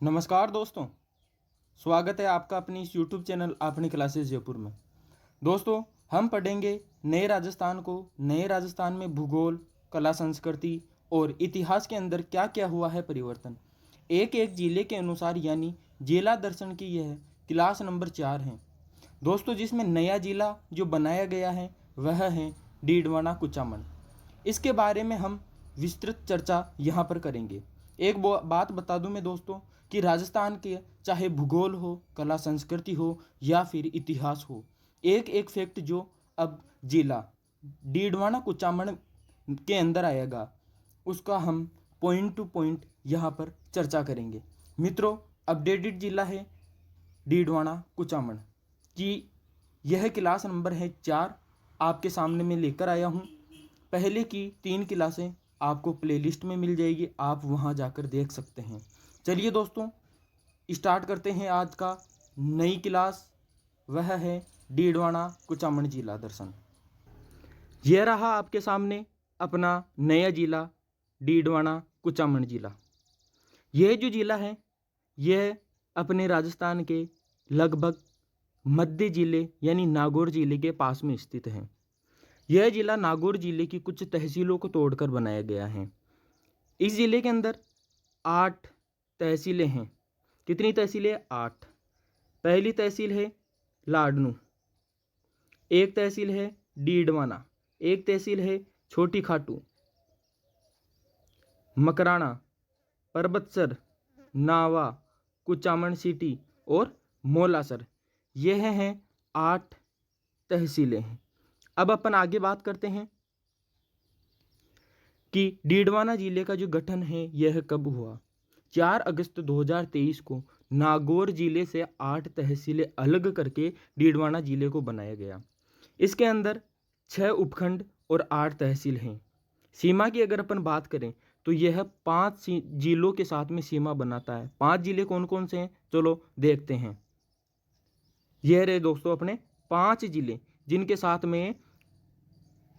नमस्कार दोस्तों, स्वागत है आपका अपनी इस यूट्यूब चैनल अपनी क्लासेस जयपुर में। दोस्तों, हम पढ़ेंगे नए राजस्थान में भूगोल, कला, संस्कृति और इतिहास के अंदर क्या क्या हुआ है परिवर्तन, एक एक जिले के अनुसार, यानी जिला दर्शन की यह क्लास नंबर 4 है दोस्तों, जिसमें नया जिला जो बनाया गया है वह है डीडवाना कुचामन। इसके बारे में हम विस्तृत चर्चा यहाँ पर करेंगे। एक बात बता दूं मैं दोस्तों कि राजस्थान के चाहे भूगोल हो, कला संस्कृति हो या फिर इतिहास हो, एक एक फैक्ट जो अब जिला डीडवाना कुचामन के अंदर आएगा उसका हम पॉइंट टू पॉइंट यहाँ पर चर्चा करेंगे। मित्रों, अपडेटेड जिला है डीडवाना कुचामन की यह क्लास नंबर है 4 आपके सामने मैं लेकर आया हूँ। पहले की 3 क्लासें आपको प्लेलिस्ट में मिल जाएगी, आप वहाँ जाकर देख सकते हैं। चलिए दोस्तों, स्टार्ट करते हैं आज का नई क्लास, वह है डीडवाना कुचामन जिला दर्शन। यह रहा आपके सामने अपना नया जिला डीडवाना कुचामन जिला। यह जो जिला है यह अपने राजस्थान के लगभग मध्य जिले यानी नागौर जिले के पास में स्थित है। यह जिला नागौर जिले की कुछ तहसीलों को तोड़कर बनाया गया है। इस जिले के अंदर 8 तहसीलें हैं। कितनी तहसीलें? 8। पहली तहसील है लाडनू, एक तहसील है डीडवाना, एक तहसील है छोटी खाटू, मकराना, परबतसर, नावा, कुचामन सिटी और मोलासर। यह हैं 8 तहसीलें हैं। अब अपन आगे बात करते हैं कि डीडवाना जिले का जो गठन है यह कब हुआ। 4 अगस्त 2023 को नागौर जिले से 8 तहसीलें अलग करके डीडवाना जिले को बनाया गया। इसके अंदर 6 उपखंड और 8 तहसील हैं। सीमा की अगर अपन बात करें तो यह 5 जिलों के साथ में सीमा बनाता है। 5 जिले कौन कौन से हैं, चलो देखते हैं। यह रहे दोस्तों अपने 5 जिले जिनके साथ में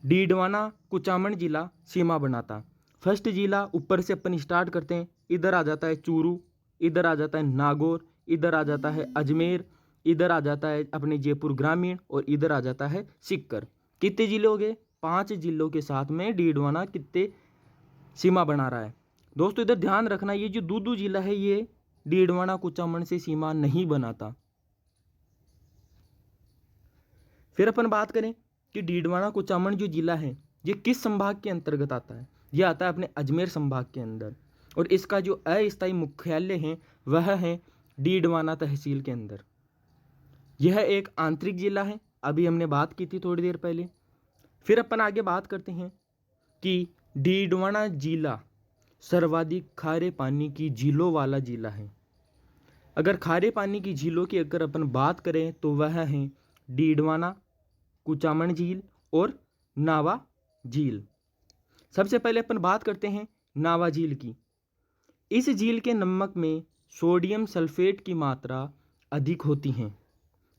डीडवाना कुचामन जिला सीमा बनाता। फर्स्ट जिला ऊपर से अपन स्टार्ट करते हैं, इधर आ जाता है चूरू, इधर आ जाता है नागौर, इधर आ जाता है अजमेर, इधर आ जाता है अपने जयपुर ग्रामीण और इधर आ जाता है सीकर। कितने जिले हो गए? 5 जिलों के साथ में डीडवाना कितने सीमा बना रहा है। दोस्तों इधर ध्यान रखना, ये जो दूदू जिला है ये डीडवाना कुचामन से सीमा नहीं बनाता। फिर अपन बात करें कि डीडवाना कुचामन जो जिला है ये किस संभाग के अंतर्गत आता है। यह आता है अपने अजमेर संभाग के अंदर और इसका जो अस्थायी मुख्यालय है वह है डीडवाना तहसील के अंदर। यह एक आंतरिक जिला है, अभी हमने बात की थी थोड़ी देर पहले। फिर अपन आगे बात करते हैं कि डीडवाना जिला सर्वाधिक खारे पानी की झीलों वाला जिला है। अगर खारे पानी की झीलों की अगर अपन बात करें तो वह है डीडवाना कुचामन झील और नावा झील। सबसे पहले अपन बात करते हैं नावा झील की। इस झील के नमक में सोडियम सल्फेट की मात्रा अधिक होती है।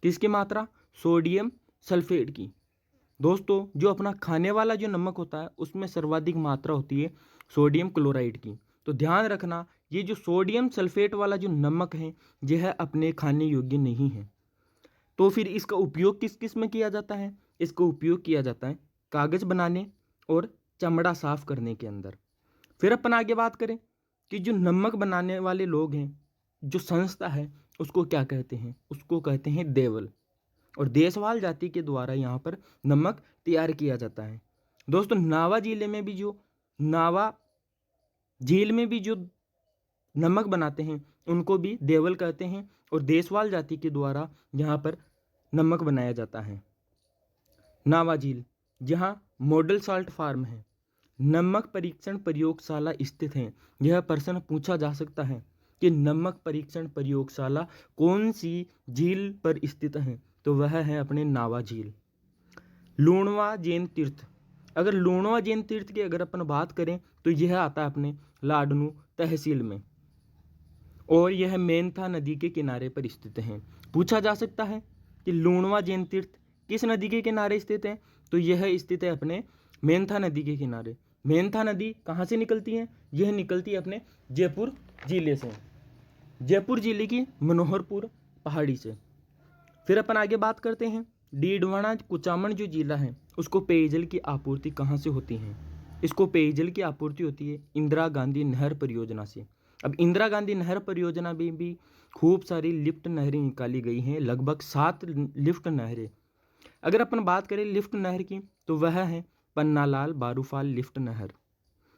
किसकी मात्रा? सोडियम सल्फेट की। दोस्तों जो अपना खाने वाला जो नमक होता है उसमें सर्वाधिक मात्रा होती है सोडियम क्लोराइड की। तो ध्यान रखना, ये जो सोडियम सल्फेट वाला जो नमक है यह अपने खाने योग्य नहीं है। तो फिर इसका उपयोग किस किस में किया जाता है? इसका उपयोग किया जाता है कागज बनाने और चमड़ा साफ करने के अंदर। फिर अपन आगे बात करें कि जो नमक बनाने वाले लोग हैं, जो संस्था है उसको क्या कहते हैं? उसको कहते हैं देवल। और देशवाल जाति के द्वारा यहाँ पर नमक तैयार किया जाता है। दोस्तों नावा जिले में भी जो नावा झील में भी जो नमक बनाते हैं उनको भी देवल कहते हैं और देशवाल जाति के द्वारा यहाँ पर नमक बनाया जाता है। नावा झील जहाँ मॉडल साल्ट फार्म है, नमक परीक्षण प्रयोगशाला स्थित है। यह प्रश्न पूछा जा सकता है कि नमक परीक्षण प्रयोगशाला कौन सी झील पर स्थित है, तो वह है अपने नावा झील। लूणवा जैन तीर्थ, अगर लूणवा जैन तीर्थ की अगर अपन बात करें तो यह आता है अपने लाडनू तहसील में और यह मेंथा नदी के किनारे पर स्थित है। पूछा जा सकता है कि लूणवा जैन तीर्थ किस नदी के किनारे स्थित है, तो यह स्थित है अपने मेंथा नदी के किनारे। मेंथा नदी कहाँ से निकलती है? यह निकलती है अपने जयपुर जिले से। जयपुर जिले की मनोहरपुर पहाड़ी से। फिर अपन आगे बात करते हैं, डीडवाना कुचामन जो जिला है उसको पेयजल की आपूर्ति कहाँ से होती है? इसको पेयजल की आपूर्ति होती है इंदिरा गांधी नहर परियोजना से। अब इंदिरा गांधी नहर परियोजना में भी खूब सारी लिफ्ट नहरें निकाली गई हैं, लगभग 7 लिफ्ट नहरें। अगर अपन बात करें लिफ्ट नहर की तो वह है पन्नालाल बारूफाल लिफ्ट नहर।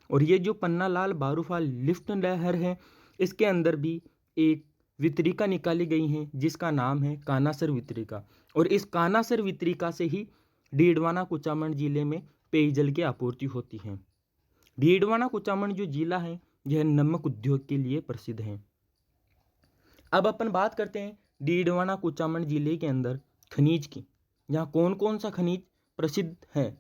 और ये जो पन्नालाल बारूफाल लिफ्ट नहर है इसके अंदर भी एक वितरिका निकाली गई है जिसका नाम है कानासर वितरिका। और इस कानासर वितरिका से ही डीडवाना कुचामन जिले में पेयजल की आपूर्ति होती है। डीडवाना कुचामन जो जिला है यह नमक उद्योग के लिए प्रसिद्ध है। अब अपन बात करते हैं डीडवाना कुचामन जिले के अंदर खनिज की। यहाँ कौन कौन सा खनिज प्रसिद्ध है?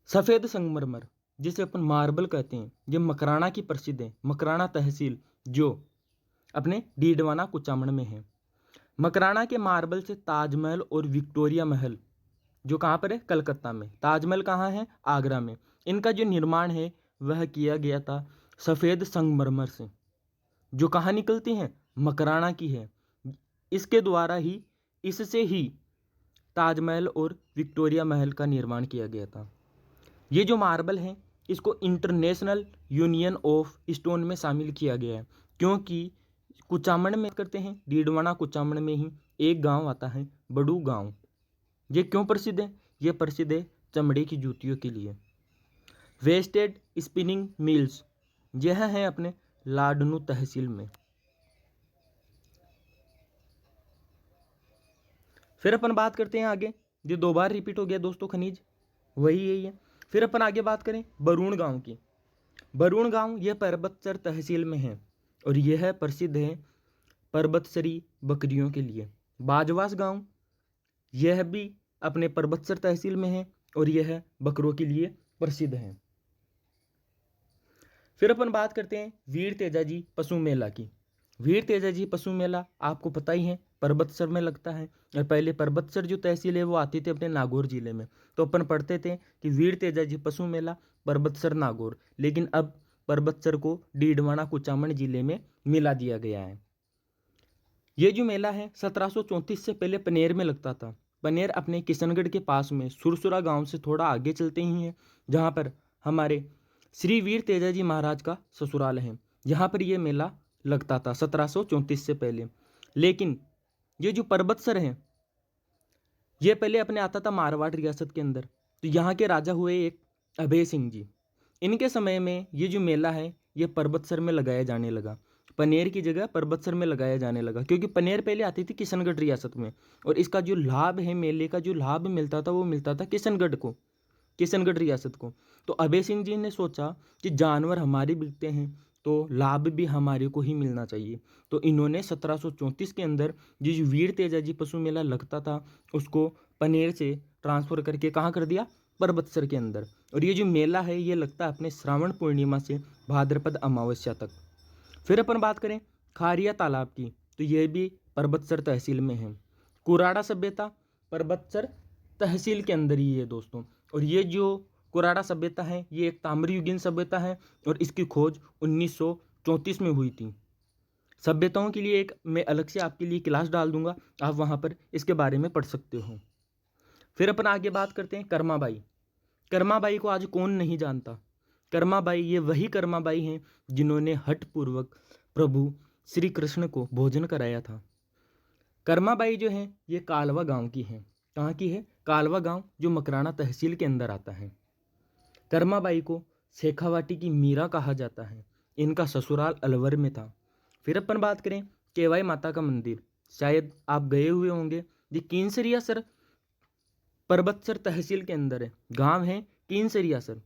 सफ़ेद संगमरमर जिसे अपन मार्बल कहते हैं, ये मकराना की प्रसिद्ध है। मकराना तहसील जो अपने डीडवाना कुचामन में है। मकराना के मार्बल से ताजमहल और विक्टोरिया महल जो कहाँ पर है? कलकत्ता में। ताजमहल कहाँ है? आगरा में। इनका जो निर्माण है वह किया गया था सफ़ेद संगमरमर से, जो कहाँ निकलती हैं? मकराना की है। इसके द्वारा ही, इससे ही ताजमहल और विक्टोरिया महल का निर्माण किया गया था। ये जो मार्बल है इसको इंटरनेशनल यूनियन ऑफ स्टोन में शामिल किया गया है, क्योंकि कुचामन में करते हैं, डीडवाना कुचामन में ही एक गांव आता है बड़ू गांव। ये क्यों प्रसिद्ध है? ये प्रसिद्ध है चमड़े की जूतियों के लिए। वेस्टेड स्पिनिंग मिल्स यह है अपने लाडनू तहसील में। फिर अपन बात करते हैं आगे, ये 2 बार रिपीट हो गया दोस्तों खनिज, वही यही है। फिर अपन आगे बात करें बरूण गांव की। बरूण गांव यह परबतसर तहसील में है और यह प्रसिद्ध है परबतसरी बकरियों के लिए। बाजवास गांव यह भी अपने परबतसर तहसील में है और यह बकरों के लिए प्रसिद्ध है। फिर अपन बात करते हैं वीर तेजाजी पशु मेला की। वीर तेजाजी पशु मेला आपको पता ही है परबतसर में लगता है, और पहले परबतसर जो तहसील है वो आती थी अपने नागौर जिले में। तो अपन पढ़ते थे कि वीर तेजाजी पशु मेला परबतसर नागौर, लेकिन अब परबतसर को डीडवाना कुचामन जिले में मिला दिया गया है। ये जो मेला है 1734 से पहले पनेर में लगता था। पनेर अपने किशनगढ़ के पास में सुरसुरा गांव से थोड़ा आगे चलते ही है, जहां पर हमारे श्री वीर तेजाजी महाराज का ससुराल है। यहाँ पर यह मेला लगता था 1734 से पहले। लेकिन ये जो परबतसर है ये पहले अपने आता था मारवाड़ रियासत के अंदर। तो यहाँ के राजा हुए एक अभय सिंह जी। इनके समय में ये जो मेला है ये परबतसर में लगाया जाने लगा। पनेर की जगह परबतसर में लगाया जाने लगा, क्योंकि पनेर पहले आती थी किशनगढ़ रियासत में। और इसका जो लाभ है, मेले का जो लाभ मिलता था वो मिलता था किशनगढ़ को, किशनगढ़ रियासत को। तो अभय सिंह जी ने सोचा कि जानवर हमारे बिकते हैं तो लाभ भी हमारे को ही मिलना चाहिए। तो इन्होंने 1734 के अंदर जिस वीर तेजाजी पशु मेला लगता था उसको पनेर से ट्रांसफ़र करके कहाँ कर दिया? परबतसर के अंदर। और ये जो मेला है ये लगता है अपने श्रावण पूर्णिमा से भाद्रपद अमावस्या तक। फिर अपन बात करें खारिया तालाब की, तो यह भी परबतसर तहसील में है। कुराड़ा सभ्यता परबतसर तहसील के अंदर ही है दोस्तों। और ये जो कुराड़ा सभ्यता है ये एक ताम्रयुगीन सभ्यता है और इसकी खोज 1934 में हुई थी। सभ्यताओं के लिए एक मैं अलग से आपके लिए क्लास डाल दूंगा, आप वहाँ पर इसके बारे में पढ़ सकते हो। फिर अपन आगे बात करते हैं कर्माबाई। कर्माबाई को आज कौन नहीं जानता? कर्माबाई ये वही कर्माबाई हैं जिन्होंने हठपूर्वक प्रभु श्री कृष्ण को भोजन कराया था। कर्माबाई जो है ये कालवा गांव की है। कहाँ की है? कालवा गांव जो मकराना तहसील के अंदर आता है। कर्माबाई को शेखावाटी की मीरा कहा जाता है। इनका ससुराल अलवर में था। फिर अपन बात करें केवाई माता का मंदिर, शायद आप गए हुए होंगे। ये कीनसरियासर परबतसर तहसील के अंदर है। गांव है कीनसरियासर।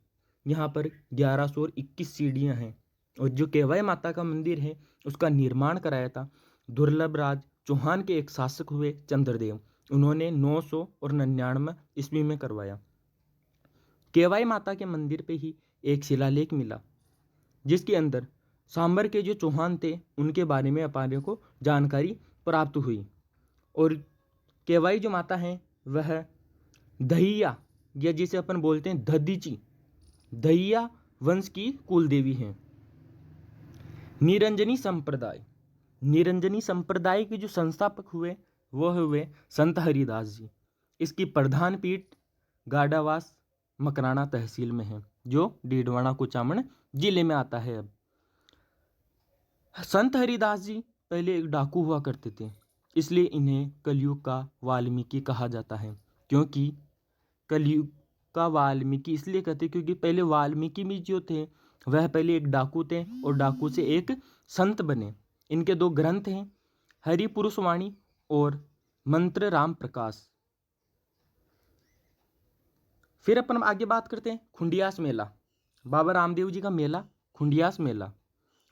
यहाँ पर 1121 सीढ़ियाँ हैं। और जो केवाई माता का मंदिर है उसका निर्माण कराया था दुर्लभ राज चौहान के एक शासक हुए चंद्रदेव। उन्होंने 999 ईस्वी में करवाया। केवाई माता के मंदिर पे ही एक शिलालेख मिला जिसके अंदर सांबर के जो चौहान थे उनके बारे में अपन को जानकारी प्राप्त हुई। और केवाई जो माता हैं वह दहिया, या जिसे अपन बोलते हैं दधीची, दहिया वंश की कुल देवी हैं। निरंजनी संप्रदाय, निरंजनी संप्रदाय के जो संस्थापक हुए वो हुए संत हरिदास जी। इसकी प्रधान पीठ गाडावास मकराना तहसील में है, जो डीडवाना कुचामन जिले में आता है। अब संत हरिदास जी पहले एक डाकू हुआ करते थे, इसलिए इन्हें कलयुग का वाल्मीकि कहा जाता है। क्योंकि कलयुग का वाल्मीकि इसलिए कहते क्योंकि पहले वाल्मीकि भी जो थे वह पहले एक डाकू थे और डाकू से एक संत बने। इनके 2 ग्रंथ हैं, हरि पुरुष वाणी और मंत्र राम प्रकाश। फिर अपन आगे बात करते हैं खुंडियास मेला। बाबा रामदेव जी का मेला खुंडियास मेला।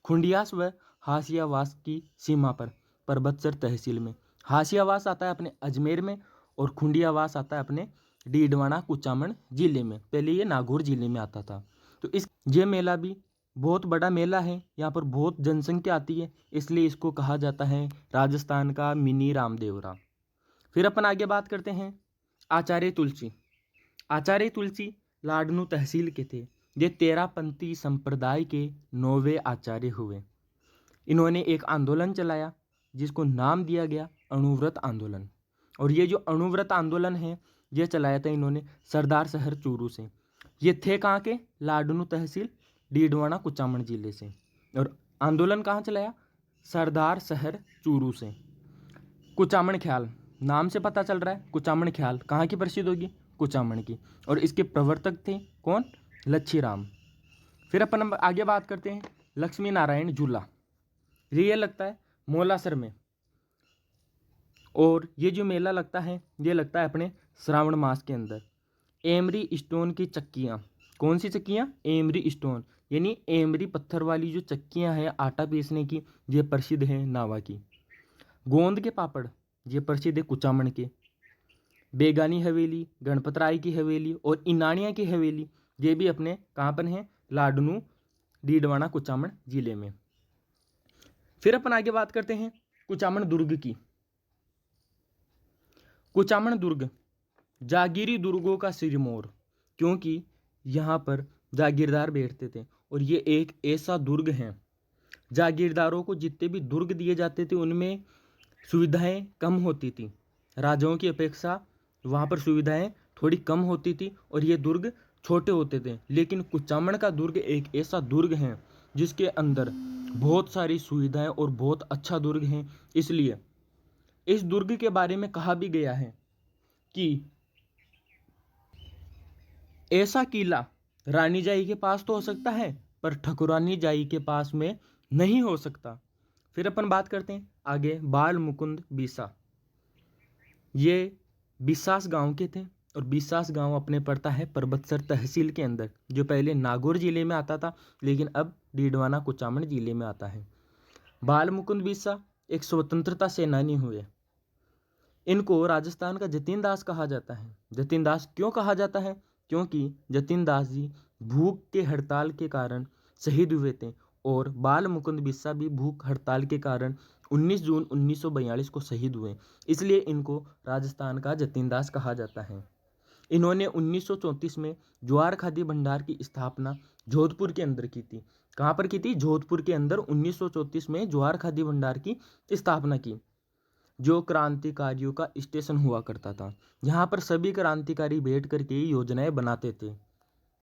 खुंडियास व हासियावास की सीमा पर परबतसर तहसील में। हासियावास आता है अपने अजमेर में और खुंडियावास आता है अपने डीडवाना कुचामन जिले में। पहले ये नागौर जिले में आता था। तो ये मेला भी बहुत बड़ा मेला है, यहाँ पर बहुत जनसंख्या आती है, इसलिए इसको कहा जाता है राजस्थान का मिनी रामदेवरा। फिर अपन आगे बात करते हैं आचार्य तुलसी। आचार्य तुलसी लाडनू तहसील के थे। ये 13पंथी संप्रदाय के 9वें आचार्य हुए। इन्होंने एक आंदोलन चलाया जिसको नाम दिया गया अणुव्रत आंदोलन। और ये जो अणुव्रत आंदोलन है ये चलाया था इन्होंने सरदार शहर चूरू से। ये थे कहाँ के? लाडनू तहसील डीडवाना कुचामन जिले से। और आंदोलन कहाँ चलाया? सरदार शहर चूरू से। कुचामन ख्याल नाम से पता चल रहा है, कुचामन ख्याल कहाँ की प्रसिद्ध होगी? कुचामन की। और इसके प्रवर्तक थे कौन? लच्छीराम। फिर अपन आगे बात करते हैं लक्ष्मी नारायण झूला। ये लगता है मोलासर में। और ये जो मेला लगता है ये लगता है अपने श्रावण मास के अंदर। एमरी स्टोन की चक्कियाँ। कौन सी चक्कियाँ? एमरी स्टोन, यानी एमरी पत्थर वाली जो चक्कियाँ हैं आटा पीसने की, ये प्रसिद्ध हैं नावा की। गोंद के पापड़ ये प्रसिद्ध है कुचामन के। बेगानी हवेली, गणपतराय की हवेली और इनानिया की हवेली ये भी अपने कहाँ पर हैं? लाडनू डीडवाना कुचामन जिले में। फिर अपन आगे बात करते हैं कुचामन दुर्ग की। कुचामन दुर्ग जागीरी दुर्गों का सिरमौर, क्योंकि यहाँ पर जागीरदार बैठते थे और ये एक ऐसा दुर्ग है। जागीरदारों को जितने भी दुर्ग दिए जाते थे उनमें सुविधाएं कम होती थी। राजाओं की अपेक्षा वहाँ पर सुविधाएं थोड़ी कम होती थी और ये दुर्ग छोटे होते थे। लेकिन कुचामन का दुर्ग एक ऐसा दुर्ग है जिसके अंदर बहुत सारी सुविधाएं और बहुत अच्छा दुर्ग है। इसलिए इस दुर्ग के बारे में कहा भी गया है कि ऐसा किला रानी जाई के पास तो हो सकता है पर ठकुरानी जाई के पास में नहीं हो सकता। फिर अपन बात करते हैं आगे बाल मुकुंद बीसा। ये बिसास गांव के थे और बिसास गांव अपने पड़ता है परबतसर तहसील के अंदर, जो पहले नागौर जिले में आता था लेकिन अब डीडवाना कुचामन जिले में आता है। बाल मुकुंद बिसा एक स्वतंत्रता सेनानी हुए। इनको राजस्थान का जतीन दास कहा जाता है। जतीन दास क्यों कहा जाता है? क्योंकि जतीन दास जी भूख के हड़ताल के कारण शहीद हुए थे और बाल मुकुंद बिस्सा भी भूख हड़ताल के कारण 19 जून 1942 को शहीद हुए, इसलिए इनको राजस्थान का जतीन दास कहा जाता है। इन्होंने 1934 में ज्वार खादी भंडार की स्थापना जोधपुर के अंदर की थी। कहाँ पर की थी? जोधपुर के अंदर 1934 में ज्वार खादी भंडार की स्थापना की, जो क्रांतिकारियों का स्टेशन हुआ करता था। यहाँ पर सभी क्रांतिकारी बैठ करके योजनाएं बनाते थे।